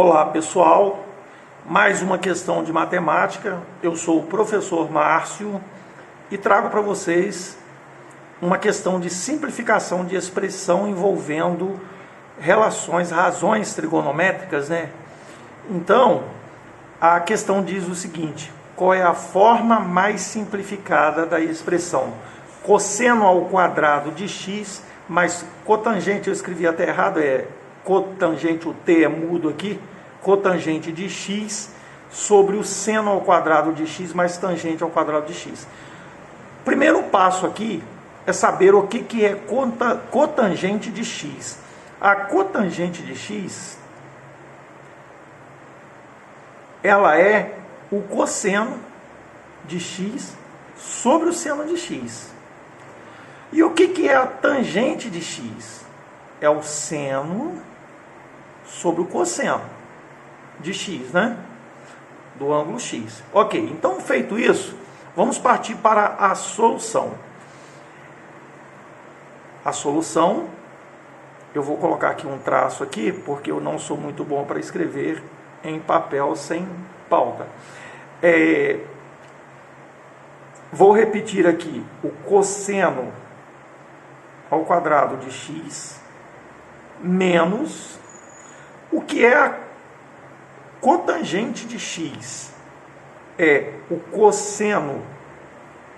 Olá pessoal, mais uma questão de matemática. Eu sou o professor Márcio e trago para vocês uma questão de simplificação de expressão envolvendo razões trigonométricas, né? Então, a questão diz o seguinte: qual é a forma mais simplificada da expressão cosseno ao quadrado de x, mas cotangente, eu escrevi até errado, cotangente, o t é mudo aqui, cotangente de x sobre o seno ao quadrado de x mais tangente ao quadrado de x. Primeiro passo aqui é saber o que é cotangente de x. A cotangente de x, ela é o cosseno de x sobre o seno de x. E o que é a tangente de x? É o seno sobre o cosseno de x, né? Do ângulo x. Ok, então feito isso, vamos partir para a solução. A solução, eu vou colocar aqui um traço aqui, porque eu não sou muito bom para escrever em papel sem pauta. Vou repetir aqui o cosseno ao quadrado de x menos o que é a cotangente de x. É o cosseno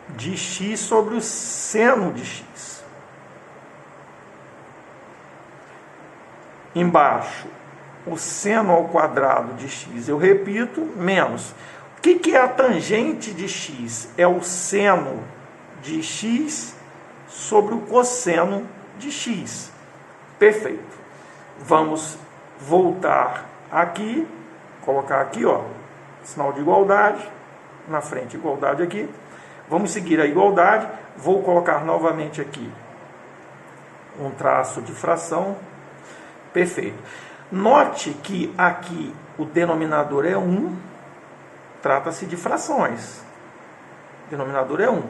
de x sobre o seno de x. Embaixo, o seno ao quadrado de x, eu repito, menos. O que é a tangente de x? É o seno de x sobre o cosseno de x. Perfeito. Vamos voltar aqui, colocar aqui, ó, sinal de igualdade, na frente igualdade aqui. Vamos seguir a igualdade, vou colocar novamente aqui um traço de fração. Perfeito. Note que aqui o denominador é 1, trata-se de frações. O denominador é 1.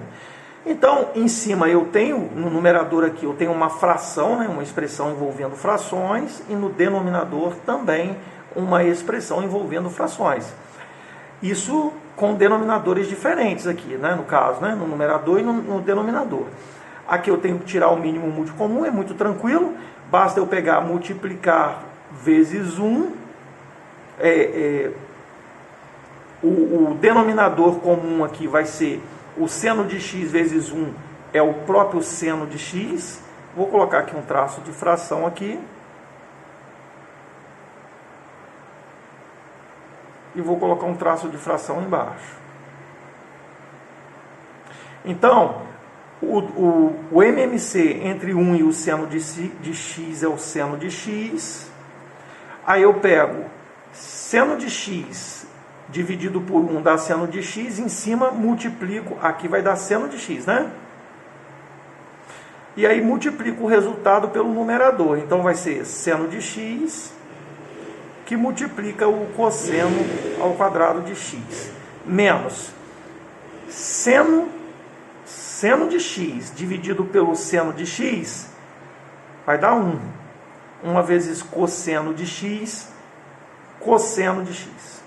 Então, em cima eu tenho, no numerador aqui, eu tenho uma fração, né, uma expressão envolvendo frações, e no denominador também uma expressão envolvendo frações. Isso com denominadores diferentes aqui, né, no caso, né, no numerador e no denominador. Aqui eu tenho que tirar o mínimo múltiplo comum, é muito tranquilo, basta eu pegar, multiplicar vezes 1, o denominador comum aqui vai ser o seno de x vezes 1, é o próprio seno de x. Vou colocar aqui um traço de fração aqui. E vou colocar um traço de fração embaixo. Então, o MMC entre 1 e o seno de x é o seno de x. Aí eu pego seno de x dividido por 1 dá seno de x, em cima multiplico, aqui vai dar seno de x, né? E aí multiplico o resultado pelo numerador, então vai ser seno de x, que multiplica o cosseno ao quadrado de x, menos seno de x dividido pelo seno de x, vai dar 1. 1 vezes cosseno de x, cosseno de x.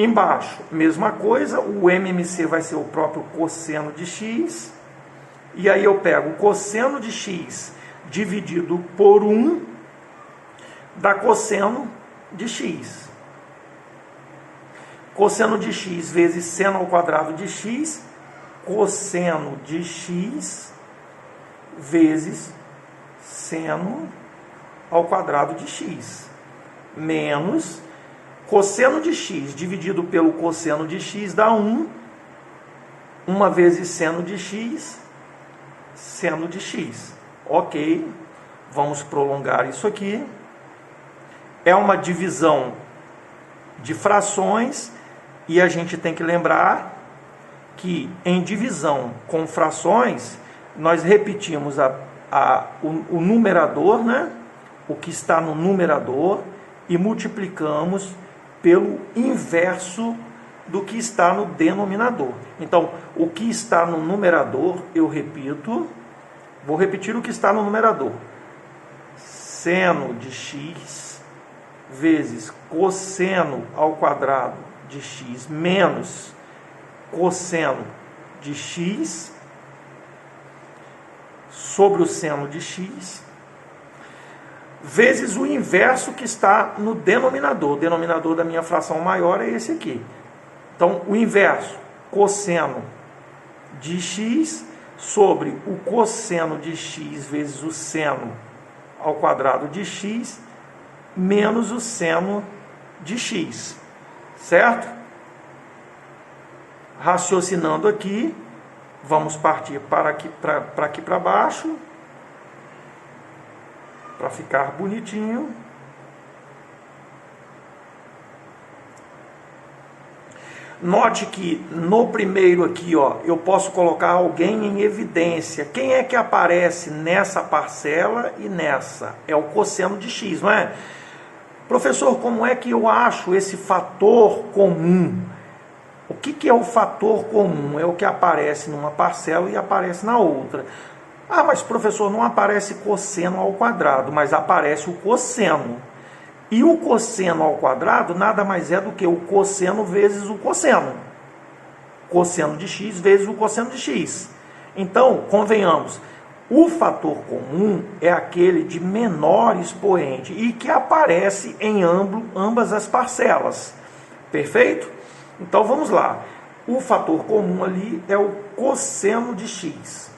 Embaixo, mesma coisa, o MMC vai ser o próprio cosseno de x, e aí eu pego o cosseno de x dividido por 1, dá cosseno de x. Cosseno de x vezes seno ao quadrado de x, cosseno de x vezes seno ao quadrado de x, menos cosseno de x dividido pelo cosseno de x dá 1. 1 vezes seno de x, seno de x. Ok, vamos prolongar isso aqui. É uma divisão de frações e a gente tem que lembrar que em divisão com frações nós repetimos o numerador, né? O que está no numerador, e multiplicamos pelo inverso do que está no denominador. Então, o que está no numerador, eu repito, vou repetir o que está no numerador. Seno de x vezes cosseno ao quadrado de x menos cosseno de x sobre o seno de x, vezes o inverso que está no denominador. O denominador da minha fração maior é esse aqui. Então, o inverso, cosseno de x sobre o cosseno de x vezes o seno ao quadrado de x menos o seno de x, certo? Raciocinando aqui, vamos partir para aqui para baixo, para ficar bonitinho. Note que no primeiro aqui, ó, eu posso colocar alguém em evidência. Quem é que aparece nessa parcela e nessa? É o cosseno de x, não é? Professor, como é que eu acho esse fator comum? O que é o fator comum? É o que aparece numa parcela e aparece na outra. Ah, mas professor, não aparece cosseno ao quadrado, mas aparece o cosseno. E o cosseno ao quadrado nada mais é do que o cosseno vezes o cosseno. Cosseno de x vezes o cosseno de x. Então, convenhamos, o fator comum é aquele de menor expoente e que aparece em ambas as parcelas. Perfeito? Então, vamos lá. O fator comum ali é o cosseno de x.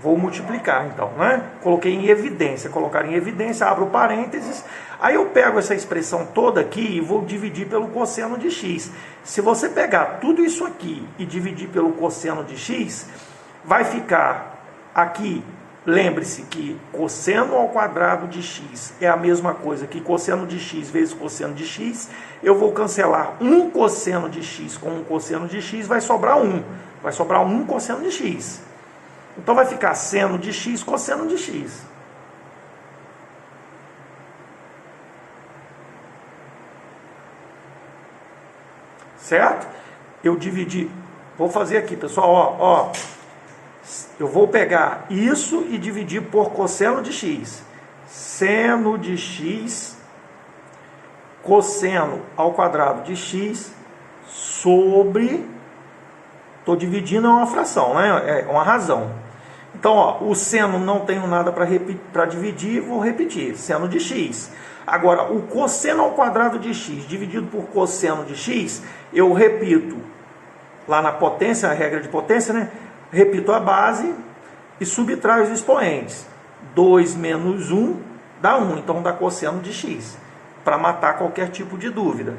Vou multiplicar então, né? Coloquei em evidência, colocar em evidência, abro parênteses, aí eu pego essa expressão toda aqui e vou dividir pelo cosseno de x. Se você pegar tudo isso aqui e dividir pelo cosseno de x, vai ficar aqui, lembre-se que cosseno ao quadrado de x é a mesma coisa que cosseno de x vezes cosseno de x. Eu vou cancelar um cosseno de x com um cosseno de x, vai sobrar um cosseno de x. Então vai ficar seno de x, cosseno de x. Certo? Eu dividi, vou fazer aqui, pessoal, ó. Eu vou pegar isso e dividir por cosseno de x. Seno de x, cosseno ao quadrado de x, sobre... Estou dividindo, é uma fração, né? É uma razão. Então, ó, o seno não tenho nada para dividir, vou repetir. Seno de x. Agora, o cosseno ao quadrado de x dividido por cosseno de x, eu repito lá na potência, a regra de potência, né? Repito a base e subtraio os expoentes. 2 menos 1 dá 1, então dá cosseno de x, para matar qualquer tipo de dúvida.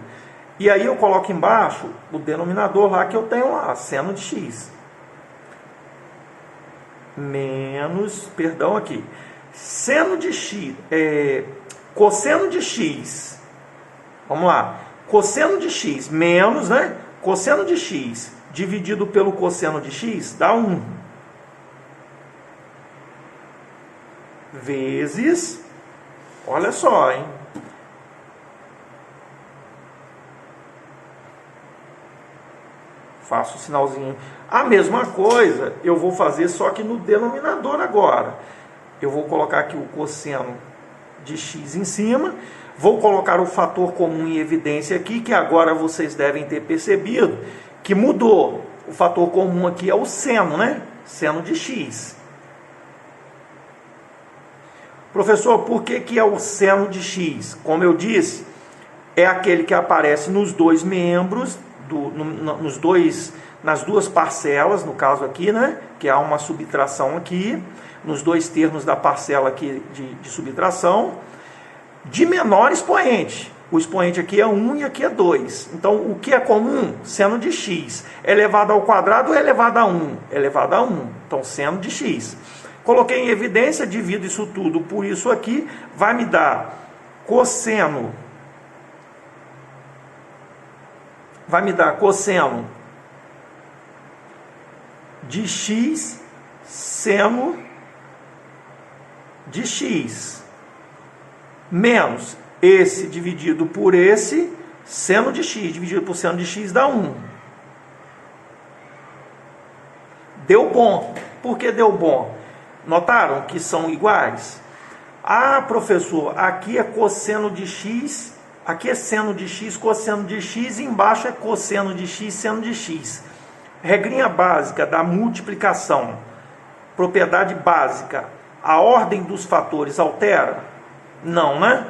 E aí eu coloco embaixo o denominador lá que eu tenho lá, seno de x. Menos, perdão aqui, seno de x, cosseno de x, vamos lá, cosseno de x menos, né, cosseno de x dividido pelo cosseno de x dá 1. Vezes, olha só, hein, faço o sinalzinho. A mesma coisa eu vou fazer só que no denominador agora. Eu vou colocar aqui o cosseno de x em cima. Vou colocar o fator comum em evidência aqui, que agora vocês devem ter percebido que mudou. O fator comum aqui é o seno, né? Seno de x. Professor, por que é o seno de x? Como eu disse, é aquele que aparece nos dois membros, nas duas parcelas, no caso aqui, né, que há uma subtração aqui, nos dois termos da parcela aqui de subtração, de menor expoente. O expoente aqui é 1 e aqui é 2. Então, o que é comum? Seno de x. É elevado ao quadrado ou é elevado a 1? É elevado a 1. Então, seno de x. Coloquei em evidência, divido isso tudo por isso aqui, vai me dar cosseno. Vai me dar cosseno de x seno de x menos esse dividido por esse seno de x dividido por seno de x dá 1. Deu bom. Por que deu bom? Notaram que são iguais? Ah, professor, aqui é cosseno de x, aqui é seno de x, cosseno de x, e embaixo é cosseno de x, seno de x. Regrinha básica da multiplicação, propriedade básica, a ordem dos fatores altera? Não, né?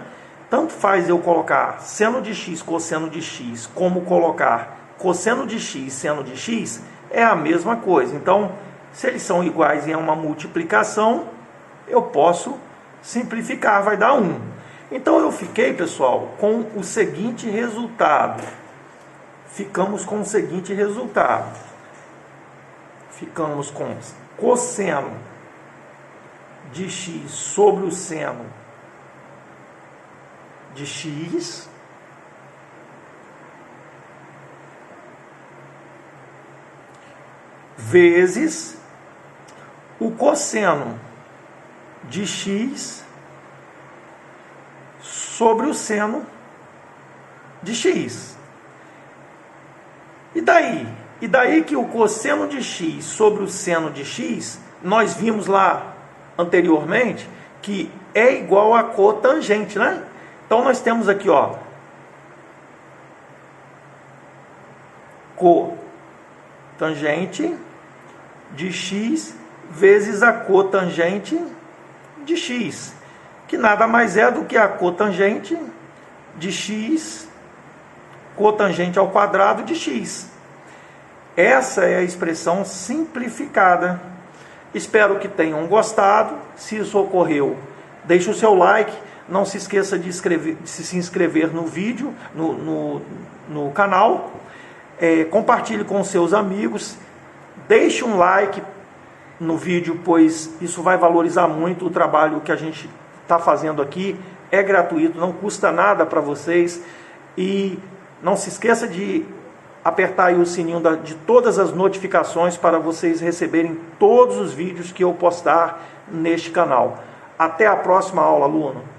Tanto faz eu colocar seno de x, cosseno de x, como colocar cosseno de x, seno de x, é a mesma coisa. Então, se eles são iguais em uma multiplicação, eu posso simplificar, vai dar 1. Então, eu fiquei, pessoal, com o seguinte resultado. Ficamos com o seguinte resultado. Ficamos com cosseno de x sobre o seno de x vezes o cosseno de x sobre o seno de x. E daí? E daí que o cosseno de x sobre o seno de x, nós vimos lá anteriormente que é igual a cotangente, né? Então nós temos aqui, ó, cotangente de x vezes a cotangente de x, que nada mais é do que a cotangente de x, cotangente ao quadrado de x. Essa é a expressão simplificada. Espero que tenham gostado. Se isso ocorreu, deixe o seu like. Não se esqueça de se inscrever no vídeo, no canal. Compartilhe com seus amigos. Deixe um like no vídeo, pois isso vai valorizar muito o trabalho que a gente está fazendo aqui. É gratuito, não custa nada para vocês. E não se esqueça de apertar aí o sininho de todas as notificações para vocês receberem todos os vídeos que eu postar neste canal. Até a próxima aula, aluno.